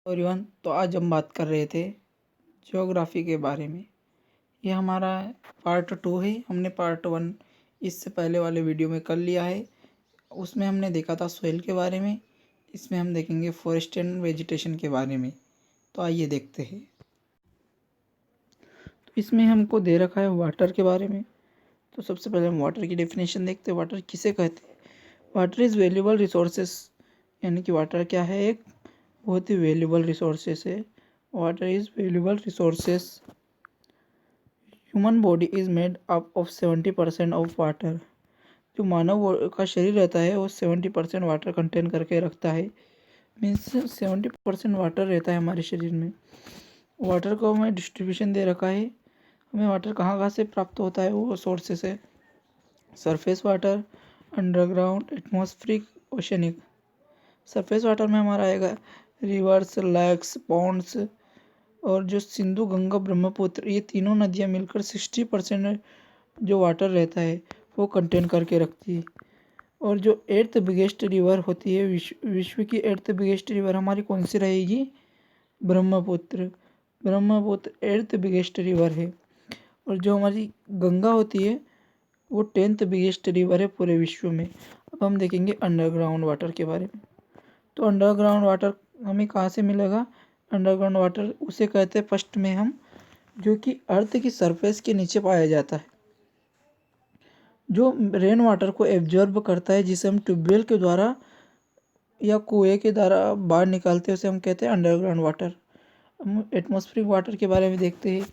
Everyone, तो आज हम बात कर रहे थे ज्योग्राफी के बारे में। ये हमारा पार्ट 2 है। हमने पार्ट 1 इससे पहले वाले वीडियो में कर लिया है। उसमें हमने देखा था सोइल के बारे में। इसमें हम देखेंगे फॉरेस्ट एंड वेजिटेशन के बारे में। तो आइए देखते हैं। तो इसमें हमको दे रखा है वाटर के बारे में। तो सबसे पहले हम वाटर की डेफिनेशन देखते हैं। वाटर किसे कहते हैं? वाटर इज़ वैल्यूएबल रिसोर्सेस, यानी कि वाटर क्या है? एक बहुत ही वैल्यूएबल रिसोर्सेस है। Water is valuable resources. Human body is made up of 70% of water. जो मानव का शरीर रहता है वो 70% वाटर कंटेन करके रखता है। मीन्स 70% वाटर रहता है हमारे शरीर में। वाटर को हमें डिस्ट्रीब्यूशन दे रखा है। हमें वाटर कहाँ कहाँ से प्राप्त होता है? वो सोर्सेस है surface water, underground, atmospheric, oceanic. Surface water में हमारा आएगा रिवर्स, लेक्स, पॉन्ड्स, और जो सिंधु, गंगा, ब्रह्मपुत्र, ये तीनों नदियाँ मिलकर 60% जो वाटर रहता है वो कंटेन करके रखती है। और जो एर्थ बिगेस्ट रिवर होती है, विश्व की एर्थ बिगेस्ट रिवर हमारी कौन सी रहेगी? Brahmaputra. Brahmaputra earth biggest river है। और जो हमारी गंगा होती है वो 10th बिगेस्ट रिवर है पूरे विश्व में। अब हम देखेंगे अंडरग्राउंड वाटर के बारे में। तो अंडरग्राउंड वाटर हमें कहाँ से मिलेगा? अंडरग्राउंड वाटर उसे कहते हैं फर्स्ट में हम, जो कि अर्थ की सरफेस के नीचे पाया जाता है, जो रेन वाटर को एब्जॉर्ब करता है, जिसे हम ट्यूबवेल के द्वारा या कुएं के द्वारा बाहर निकालते हैं, उसे हम कहते हैं अंडरग्राउंड वाटर। हम एटमॉस्फेरिक वाटर के बारे में देखते हैं।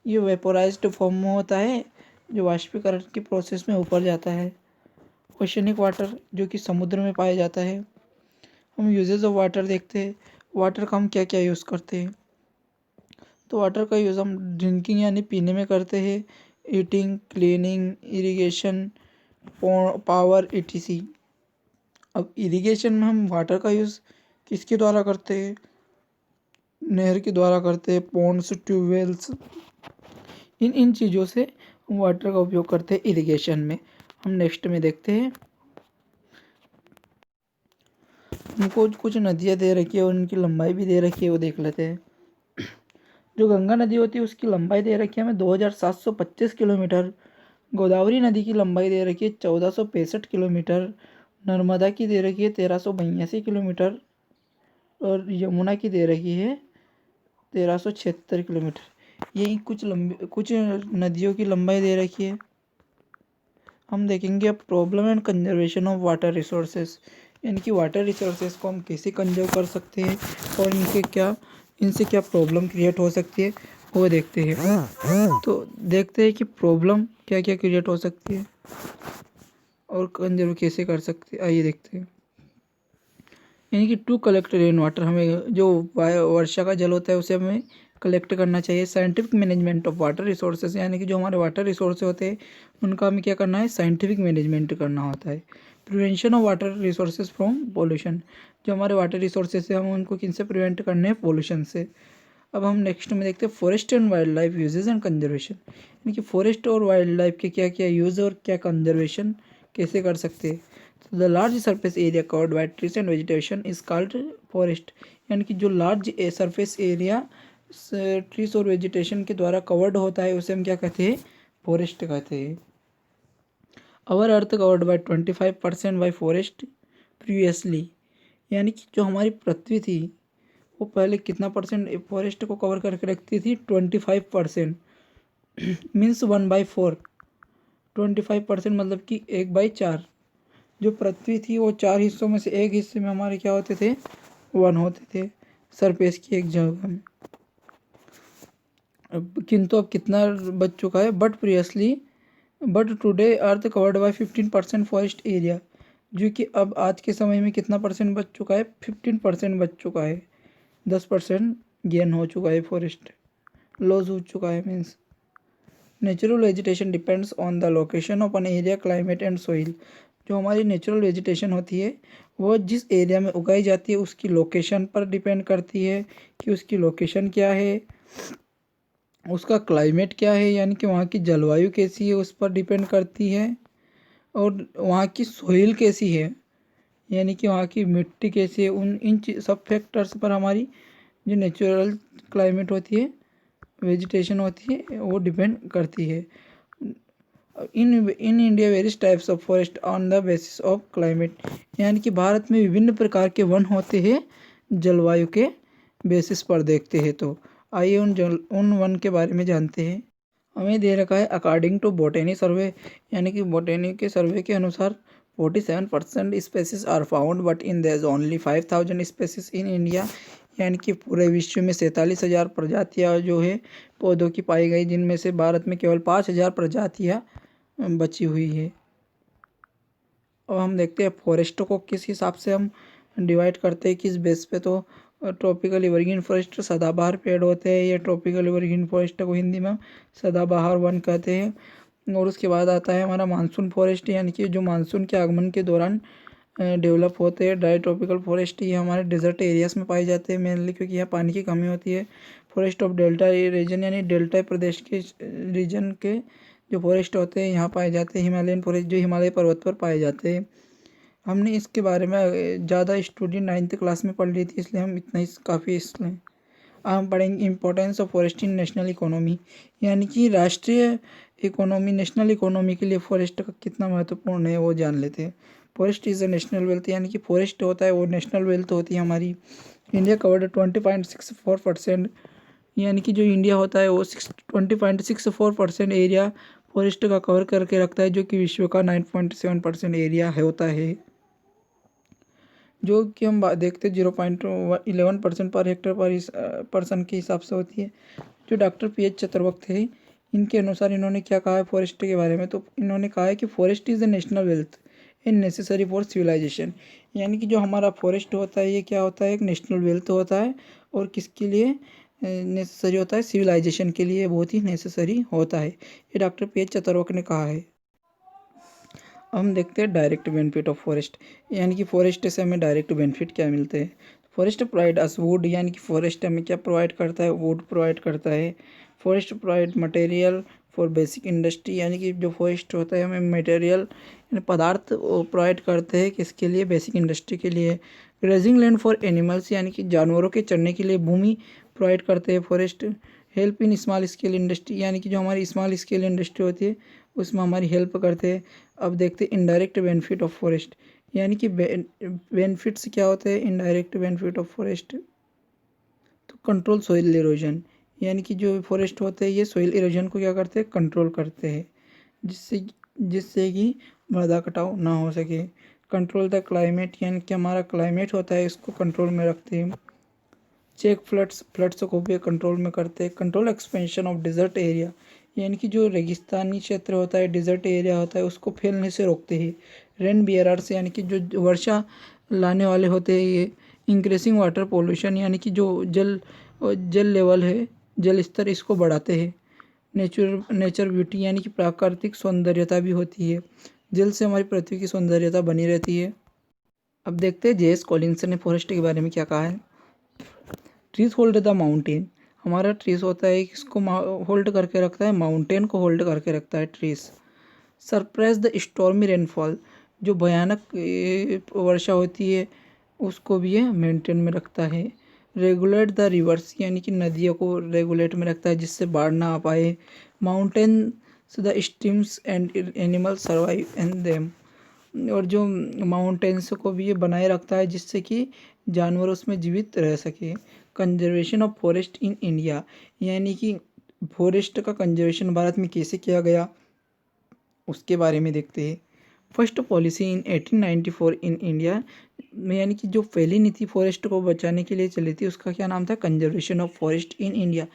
ये वेपोराइज्ड फॉर्म में होता है, जो वाष्पीकरण की प्रोसेस में ऊपर जाता है। ओशनिक वाटर जो कि समुद्र में पाया जाता है। हम यूजेस ऑफ वाटर देखते हैं। वाटर का हम क्या क्या यूज़ करते हैं? तो वाटर का यूज़ हम ड्रिंकिंग यानी पीने में करते हैं, eating, cleaning, irrigation, power, etc। अब इरिगेशन में हम वाटर का यूज़ किसके द्वारा करते हैं? नहर के द्वारा करते हैं, पॉन्ड्स, ट्यूबवेल्स, इन चीज़ों से हम वाटर का उपयोग करते हैं इरिगेशन में। हम नेक्स्ट में देखते हैं। हमको कुछ नदियाँ दे रखी है और उनकी लंबाई भी दे रखी है, वो देख लेते हैं। जो गंगा नदी होती है उसकी लंबाई दे रखी है हमें 2725 किलोमीटर। गोदावरी नदी की लंबाई दे रखी है 1465 किलोमीटर। नर्मदा की दे रखी है 1382 किलोमीटर। और यमुना की दे रखी है 1376 किलोमीटर। यही कुछ नदियों की लंबाई दे रखी है। हम देखेंगे अब problem and conservation of water resources, यानी कि वाटर रिसोर्सेज को हम कैसे कंजर्व कर सकते हैं और इनसे क्या प्रॉब्लम क्रिएट हो सकती है वो देखते हैं। तो देखते हैं कि प्रॉब्लम क्या क्या क्रिएट हो सकती है और कंजर्व कैसे कर सकते हैं। आइए देखते हैं। यानी कि टू कलेक्ट रेन वाटर, हमें जो वर्षा का जल होता है उसे हमें कलेक्ट करना चाहिए। Scientific management of water resources, यानी कि जो हमारे वाटर रिसोर्स होते हैं उनका हमें क्या करना है? साइंटिफिक मैनेजमेंट करना होता है। Prevention of water resources from pollution, जो हमारे वाटर रिसोर्सेज है हम उनको किन से प्रिवेंट करने हैं? पोल्यूशन से। अब हम नेक्स्ट में देखते हैं forest and wildlife uses and conservation, यानी कि फॉरेस्ट और वाइल्ड लाइफ के क्या क्या यूज़ और क्या कंजर्वेशन कैसे कर सकते हैं। तो the large surface area covered by trees and vegetation is called forest, यानी कि जो लार्ज सरफेस एरिया ट्रीज और वेजिटेशन के द्वारा कवर्ड होता है उसे हम क्या कहते हैं? फॉरेस्ट कहते हैं। Our earth covered by 25% by forest previously, यानी कि जो हमारी पृथ्वी थी वो पहले कितना परसेंट फॉरेस्ट को कवर करके रखती थी? 25%। मीन्स 1/4। 25% मतलब कि 1/4। जो पृथ्वी थी वो 4 हिस्सों में से एक हिस्से में हमारे क्या होते थे? 1 होते थे सरफेस की एक जगह में। किंतु अब कितना बच चुका है? But today earth covered bye 15% forest area, जो कि अब आज के समय में कितना परसेंट बच चुका है? 15% बच चुका है। 10% गेन हो चुका है, फॉरेस्ट लॉस हो चुका है। Means natural vegetation depends on the location of an area, climate and soil. जो हमारी नेचुरल वेजिटेशन होती है वो जिस एरिया में उगाई जाती है उसकी लोकेशन पर डिपेंड करती है कि उसकी लोकेशन क्या है, उसका क्लाइमेट क्या है, यानी कि वहाँ की जलवायु कैसी है उस पर डिपेंड करती है। और वहाँ की सोइल कैसी है, यानी कि वहाँ की मिट्टी कैसी है, सब फैक्टर्स पर हमारी जो नेचुरल क्लाइमेट होती है, वेजिटेशन होती है, वो डिपेंड करती है। In India various types of forest on the basis of climate, यानी कि भारत में विभिन्न प्रकार के वन होते हैं जलवायु के बेसिस पर देखते हैं। तो आइए उन वन के बारे में जानते हैं। हमें दे रखा है अकॉर्डिंग टू बोटेनी सर्वे, यानी कि बोटेनी के सर्वे के अनुसार 47% species are found but in there is only 5000 species in India, यानी कि पूरे विश्व में 47,000 प्रजातियाँ जो है पौधों की पाई गई, जिनमें से भारत में केवल 5,000 प्रजातियाँ बची हुई है। अब हम देखते हैं फॉरेस्ट को किस हिसाब से हम डिवाइड करते हैं, किस बेस पे। तो ट्रॉपिकल एवरग्रीन फॉरेस्ट सदाबहार पेड़ होते हैं, ये ट्रॉपिकल एवरग्रीन फॉरेस्ट को हिंदी में सदाबहार वन कहते हैं। और उसके बाद आता है हमारा मानसून फॉरेस्ट, यानी कि जो मानसून के आगमन के दौरान डेवलप होते हैं। ड्राई ट्रॉपिकल फॉरेस्ट ये हमारे डेजर्ट एरियाज में पाए जाते हैं मेनली, क्योंकि यहाँ पानी की कमी होती है। फॉरेस्ट ऑफ डेल्टा रीजन, यानी डेल्टा प्रदेश के रीजन के जो फॉरेस्ट होते हैं यहाँ पाए जाते हैं। हिमालयन फॉरेस्ट जो हिमालय पर्वत पर पाए जाते हैं। हमने इसके बारे में ज़्यादा स्टडी 9th क्लास में पढ़ ली थी, इसलिए हम इतना ही काफ़ी। इसलिए हम पढ़ेंगे importance of forest in national economy, यानी कि राष्ट्रीय इकोनॉमी, नेशनल इकोनॉमी के लिए फॉरेस्ट का कितना महत्वपूर्ण है वो जान लेते हैं। Forest is a national wealth, यानी कि फॉरेस्ट होता है वो नेशनल वेल्थ होती है हमारी। इंडिया कवर्ड 20.64%, यानी कि जो इंडिया होता है वो 20.64% एरिया फॉरेस्ट का कवर करके रखता है, जो कि विश्व का 9.7% एरिया होता है। जो कि हम देखते 0.11% पर हेक्टर पर पर्सन के हिसाब से होती है। जो डॉक्टर PH चतुर्वेदी थे, इनके अनुसार इन्होंने क्या कहा है फॉरेस्ट के बारे में। तो इन्होंने कहा है कि forest is a national wealth and necessary for civilisation, यानी कि जो हमारा फॉरेस्ट होता है ये क्या होता है, एक नेशनल वेल्थ होता है, और किसके लिए नेसेसरी होता है, सिविलाइजेशन के लिए बहुत ही नेसेसरी होता है। ये डॉक्टर PH चतुर्वेदी ने कहा है। हम देखते हैं डायरेक्ट बेनिफिट ऑफ फॉरेस्ट, यानी कि फॉरेस्ट से हमें डायरेक्ट बेनिफिट क्या मिलते हैं। फॉरेस्ट प्रोवाइड अस वुड, यानी कि फॉरेस्ट हमें क्या प्रोवाइड करता है, वुड प्रोवाइड करता है। Forest provide material for basic industry, यानी कि जो फॉरेस्ट होता है हमें मटेरियल यानी पदार्थ प्रोवाइड करते हैं, किसके लिए, बेसिक इंडस्ट्री के लिए। ग्रेजिंग लैंड फॉर एनिमल्स, यानी कि जानवरों के चरने के लिए भूमि प्रोवाइड करते हैं forest. Help in small scale industry, यानी कि जो हमारी स्मॉल स्केल इंडस्ट्री होती है उसमें हमारी हेल्प करते हैं। अब देखते हैं इनडायरेक्ट बेनिफिट ऑफ फॉरेस्ट, यानी कि बेनिफिट्स क्या होते हैं इनडायरेक्ट बेनिफिट ऑफ फॉरेस्ट। तो कंट्रोल सोइल इरोजन, यानी कि जो फॉरेस्ट होते हैं ये सोइल इरोजन को क्या करते हैं, कंट्रोल करते हैं, जिससे जिससे कि मृदा कटाव ना हो सके। कंट्रोल द क्लाइमेट, यानी कि हमारा क्लाइमेट होता है इसको कंट्रोल में रखते हैं। चेक फ्लड्स को भी कंट्रोल में करते हैं। Control expansion of dessert area, यानी कि जो रेगिस्तानी क्षेत्र होता है, डिजर्ट एरिया होता है, उसको फैलने से रोकते हैं। रेन बियरर्स, यानी कि जो वर्षा लाने वाले होते हैं ये। इंक्रीसिंग वाटर पोल्यूशन, यानी कि जो जल लेवल है, जल स्तर, इसको बढ़ाते हैं। नेचर ब्यूटी, यानी कि प्राकृतिक सौंदर्यता भी होती है, जल से हमारी पृथ्वी की सौंदर्यता बनी रहती है। अब देखते हैं JS कॉलिंस ने फॉरेस्ट के बारे में क्या कहा है। ट्रीज होल्ड द माउंटेन, हमारा ट्रीज होता है इसको होल्ड करके रखता है, माउंटेन को होल्ड करके रखता है trees. Suppress the stormy rainfall, जो भयानक वर्षा होती है उसको भी ये मेंटेन में रखता है। रेगुलेट द रिवर्स, यानी कि नदियों को रेगुलेट में रखता है जिससे बाढ़ ना आ पाए। Mountain the streams and animal survive and them, और जो माउंटेन्स को भी ये बनाए रखता है जिससे कि जानवर उसमें जीवित रह सके। Conservation of forest in India, यानी कि फॉरेस्ट का कंजर्वेशन भारत में कैसे किया गया उसके बारे में देखते हैं। First policy in 1894 in India, यानी कि जो पहली नीति फॉरेस्ट को बचाने के लिए चली थी उसका क्या नाम था, conservation of forest in India,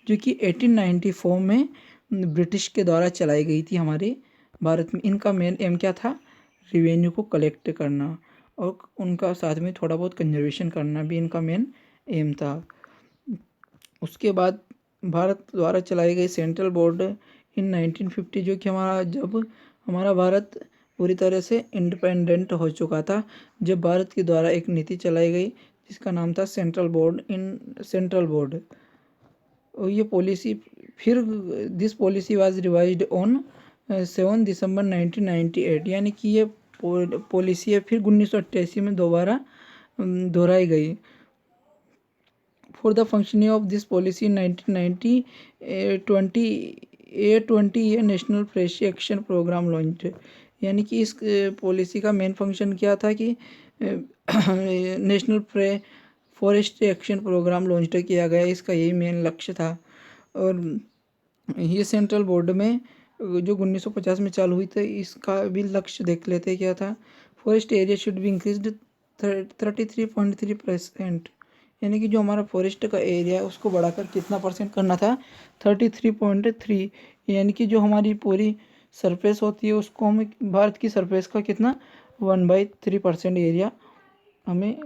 जो कि 1894 में ब्रिटिश के द्वारा चलाई गई थी हमारे भारत में। इनका मेन एम क्या था, रिवेन्यू को कलेक्ट करना, और उनका साथ में थोड़ा बहुत कंजर्वेशन करना भी इनका मेन एम था। उसके बाद भारत द्वारा चलाई गई सेंट्रल बोर्ड इन 1950, जो कि जब हमारा भारत पूरी तरह से इंडिपेंडेंट हो चुका था, जब भारत के द्वारा एक नीति चलाई गई जिसका नाम था सेंट्रल बोर्ड। और ये पॉलिसी फिर this policy was revised on 7 दिसंबर 1998, यानी कि ये पॉलिसी है फिर 1988 में दोबारा दोहराई गई। For the functioning of this policy in 1990 ये national forest action programme launch. यानी कि इस पॉलिसी का मेन फंक्शन क्या था कि national forest action programme launch किया गया, इसका यही मेन लक्ष्य था। और ये सेंट्रल बोर्ड में जो 1950 में चालू हुई थी, इसका भी लक्ष्य देख लेते हैं क्या था। Forest area should be increased 33.3%। यानी कि जो हमारा फॉरेस्ट का एरिया है उसको बढ़ाकर कितना परसेंट करना था, 33.3। यानी कि जो हमारी पूरी सरफेस होती है उसको हमें भारत की सरफेस का कितना 1/3% एरिया हमें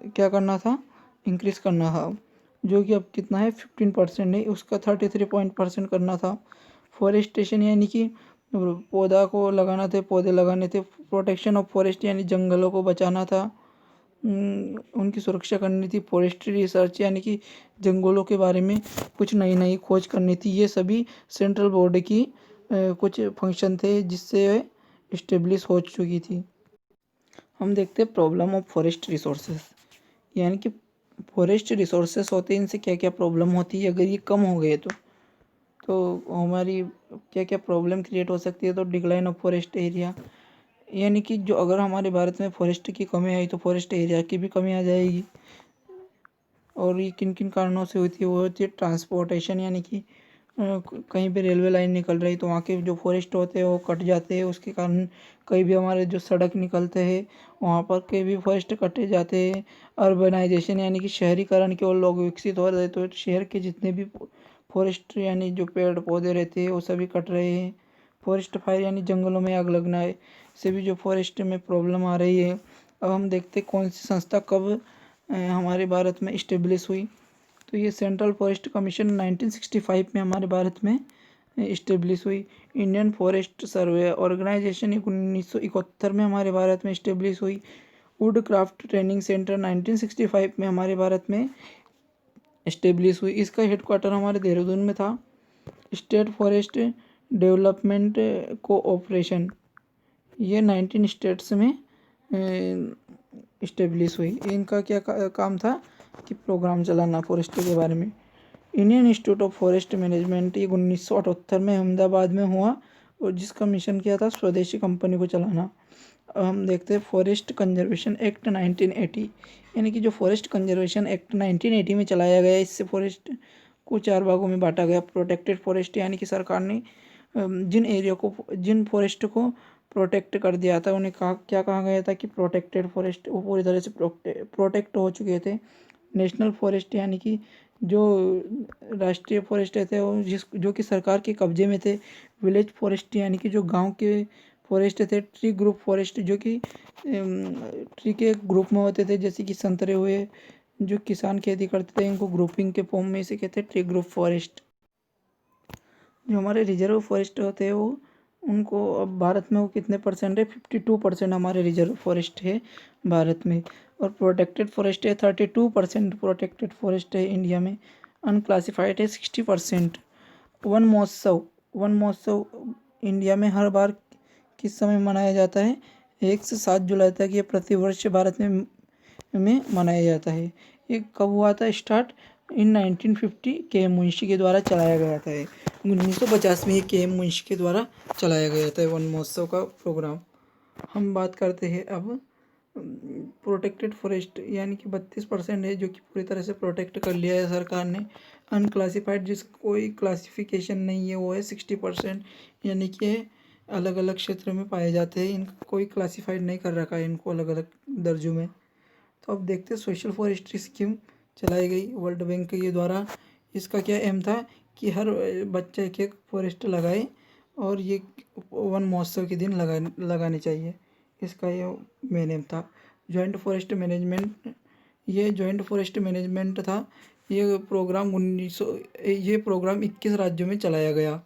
क्या करना था, इंक्रीज़ करना था, जो कि अब कितना है 15% नहीं, उसका 33% करना था। फॉरेस्टेशन यानी कि पौधा को लगाना थे, पौधे लगाने थे। प्रोटेक्शन ऑफ फॉरेस्ट यानी जंगलों को बचाना था, उनकी सुरक्षा करनी थी। फॉरेस्ट्री रिसर्च यानी कि जंगलों के बारे में कुछ नई नई खोज करनी थी। ये सभी सेंट्रल बोर्ड की कुछ फंक्शन थे जिससे इस्टेब्लिश हो चुकी थी। हम देखते हैं प्रॉब्लम ऑफ फॉरेस्ट रिसोर्सेज। यानी कि फॉरेस्ट रिसोर्सेज होते हैं, इनसे क्या क्या प्रॉब्लम होती है अगर ये कम हो गए तो हमारी क्या क्या प्रॉब्लम क्रिएट हो सकती है। तो डिक्लाइन ऑफ फॉरेस्ट एरिया, यानी कि जो अगर हमारे भारत में फॉरेस्ट की कमी आई तो फॉरेस्ट एरिया की भी कमी आ जाएगी। और ये किन किन कारणों से होती है, वो होती है ट्रांसपोर्टेशन, यानी कि कहीं पे रेलवे लाइन निकल रही तो वहाँ के जो फॉरेस्ट होते हैं वो कट जाते हैं, उसके कारण कहीं भी हमारे जो सड़क निकलते हैं वहाँ पर के भी फॉरेस्ट कटे जाते हैं। अर्बनाइजेशन यानी कि शहरीकरण की ओर लोग विकसित हो रहे तो शहर के जितने भी फॉरेस्ट यानी जो पेड़ पौधे रहते हैं वो सभी कट रहे हैं। फॉरेस्ट फायर यानी जंगलों में आग लगना है, इससे भी जो फॉरेस्ट में प्रॉब्लम आ रही है। अब हम देखते हैं कौन सी संस्था कब हमारे भारत में इस्टेब्लिश हुई। तो ये सेंट्रल फॉरेस्ट कमीशन 1965 में हमारे भारत में इस्टेब्लिश हुई। इंडियन फॉरेस्ट सर्वे ऑर्गेनाइजेशन 1971 में हमारे भारत में इस्टेब्लिश हुई। वुड क्राफ्ट ट्रेनिंग सेंटर 1965 में हमारे भारत में इस्टेब्लिश हुई। इसका हेडक्वार्टर हमारे देहरादून में था। स्टेट फॉरेस्ट डेवलपमेंट कोऑपरेशन ये 19 स्टेट्स में इस्टेब्लिश हुई। इनका क्या काम था कि प्रोग्राम चलाना फॉरेस्ट के बारे में। Indian institute of forest management ये 1978 में अहमदाबाद में हुआ और जिसका मिशन क्या था, स्वदेशी कंपनी को चलाना। अब हम देखते हैं फॉरेस्ट कंजर्वेशन एक्ट 1980, यानी कि जो फॉरेस्ट कंजर्वेशन एक्ट 1980 में चलाया गया, इससे फॉरेस्ट को 4 भागों में बांटा गया। प्रोटेक्टेड फॉरेस्ट यानी कि सरकार ने जिन फॉरेस्ट को प्रोटेक्ट कर दिया था उन्हें क्या कहा गया था कि प्रोटेक्टेड फॉरेस्ट, वो पूरी तरह से प्रोटेक्ट हो चुके थे। नेशनल फॉरेस्ट यानी कि जो राष्ट्रीय फॉरेस्ट थे वो जो कि सरकार के कब्जे में थे। विलेज फॉरेस्ट यानी कि जो गांव के फॉरेस्ट थे। ट्री ग्रुप फॉरेस्ट जो कि ट्री के ग्रुप में होते थे, जैसे कि संतरे हुए, जो किसान खेती करते थे इनको ग्रुपिंग के फॉर्म में इसे कहते हैं ट्री ग्रुप फॉरेस्ट। जो हमारे रिजर्व फॉरेस्ट होते हैं वो उनको अब भारत में वो कितने परसेंट है, 52% हमारे रिजर्व फॉरेस्ट है भारत में। और प्रोटेक्टेड फॉरेस्ट है 32% प्रोटेक्टेड फॉरेस्ट है इंडिया में। अनक्लासिफाइड है 60%। वन महोत्सव इंडिया में हर बार किस समय मनाया जाता है, 1 से 7 जुलाई तक ये प्रतिवर्ष भारत में मनाया जाता है। ये कब हुआ था स्टार्ट, इन 1950 के एम मुंशी के द्वारा चलाया गया था। 1950 में ये के एम मुंशी के द्वारा चलाया गया था वन महोत्सव का प्रोग्राम। हम बात करते हैं अब प्रोटेक्टेड फॉरेस्ट, यानी कि 32% है जो कि पूरी तरह से प्रोटेक्ट कर लिया है सरकार ने। अनक्लासिफाइड जिसका कोई क्लासिफिकेशन नहीं है वो है 60%, यानी कि अलग अलग क्षेत्र में पाए जाते हैं, इनका कोई क्लासिफाइड नहीं कर रखा है इनको अलग अलग दर्जों में। तो अब देखते हैं सोशल फॉरेस्ट्री स्कीम चलाई गई वर्ल्ड बैंक के द्वारा। इसका क्या एम था कि हर बच्चा एक फॉरेस्ट लगाए और ये वन महोत्सव के दिन लगाने चाहिए, इसका ये मेन एम था। जॉइंट फॉरेस्ट मैनेजमेंट, ये जॉइंट फॉरेस्ट मैनेजमेंट था। ये प्रोग्राम 21 राज्यों में चलाया गया।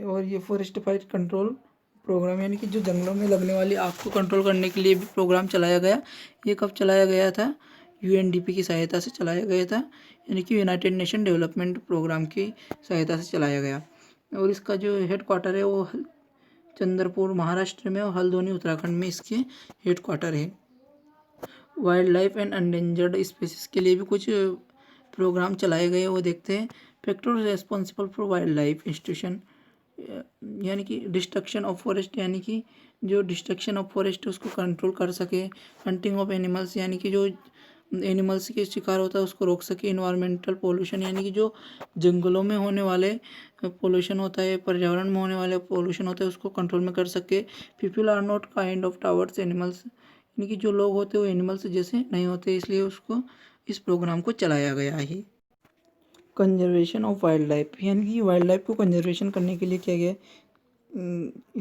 और ये फॉरेस्ट फायर कंट्रोल प्रोग्राम, यानी कि जो जंगलों में लगने वाली आग को कंट्रोल करने के लिए भी प्रोग्राम चलाया गया। ये कब चलाया गया था, यूएनडीपी की सहायता से चलाया गया था, यानी कि यूनाइटेड नेशन डेवलपमेंट प्रोग्राम की सहायता से चलाया गया। और इसका जो हेडक्वार्टर है वो चंद्रपुर महाराष्ट्र में और हल्द्वानी उत्तराखंड में इसके हेडक्वार्टर है। Wild life and endangered species के लिए भी कुछ प्रोग्राम चलाए गए वो देखते हैं। Factor responsible for wild life institution, यानी कि डिस्ट्रक्शन ऑफ फॉरेस्ट, यानी कि जो डिस्ट्रक्शन ऑफ फॉरेस्ट उसको कंट्रोल कर सके। हंटिंग ऑफ एनिमल्स, यानी कि जो एनिमल्स के शिकार होता है उसको रोक सके। इन्वायरमेंटल पोल्यूशन, यानी कि जो जंगलों में होने वाले पोल्यूशन होता है, पर्यावरण में होने वाले पोल्यूशन होता है उसको कंट्रोल में कर सके। People are not kind of towards animals, यानी कि जो लोग होते हैं वो एनिमल्स जैसे नहीं होते, इसलिए उसको इस प्रोग्राम को चलाया गया है। कंजर्वेशन ऑफ वाइल्ड लाइफ, यानी कि वाइल्ड लाइफ को कंजर्वेशन करने के लिए किया गया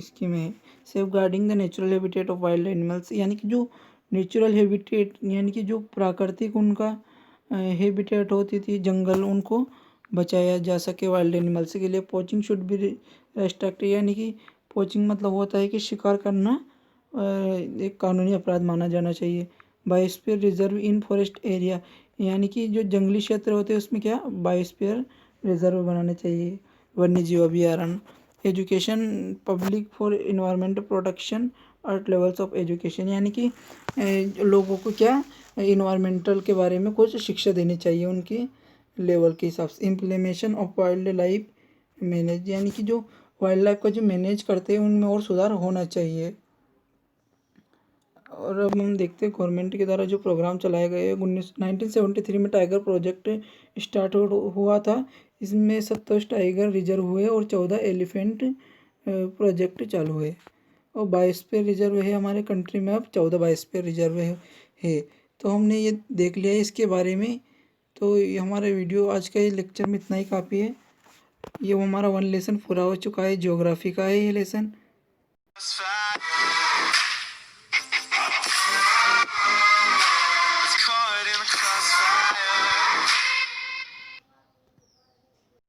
स्कीम है। Safeguarding the natural habitat of wild animals, यानी कि जो नेचुरल हैबिटेट, यानी कि जो प्राकृतिक उनका हैबिटेट होती थी जंगल, उनको बचाया जा सके वाइल्ड एनिमल्स के लिए। पोचिंग शुड बी रेस्ट्रिक्टेड, यानी कि पोचिंग मतलब होता है कि शिकार करना एक कानूनी अपराध माना जाना चाहिए। Biosphere reserve in forest area, यानी कि जो जंगली क्षेत्र होते हैं उसमें क्या बायोस्फीयर रिजर्व बनाने चाहिए। वन्य जीव अभयारण्य। Education public for environment protection at levels of education, यानी कि लोगों को क्या इन्वायरमेंटल के बारे में कुछ शिक्षा देनी चाहिए उनके लेवल के हिसाब से। Implementation of wild life manage, यानी कि जो वाइल्ड लाइफ का जो मैनेज करते हैं उनमें और सुधार होना चाहिए। और अब हम देखते हैं गवर्नमेंट के द्वारा जो प्रोग्राम चलाए गए 1973 में टाइगर प्रोजेक्ट स्टार्ट हुआ था। इसमें 27 टाइगर रिजर्व हुए और 14 एलिफेंट प्रोजेक्ट चालू हुए। और बायोस्फीयर रिजर्व है हमारे कंट्री में, अब 14 बायोस्फीयर रिजर्व है। तो हमने ये देख लिया है इसके बारे में। तो ये हमारा वीडियो आज का ये लेक्चर में इतना ही काफ़ी है। ये हमारा 1 लेसन पूरा हो चुका है, ज्योग्राफी का है ये लेसन।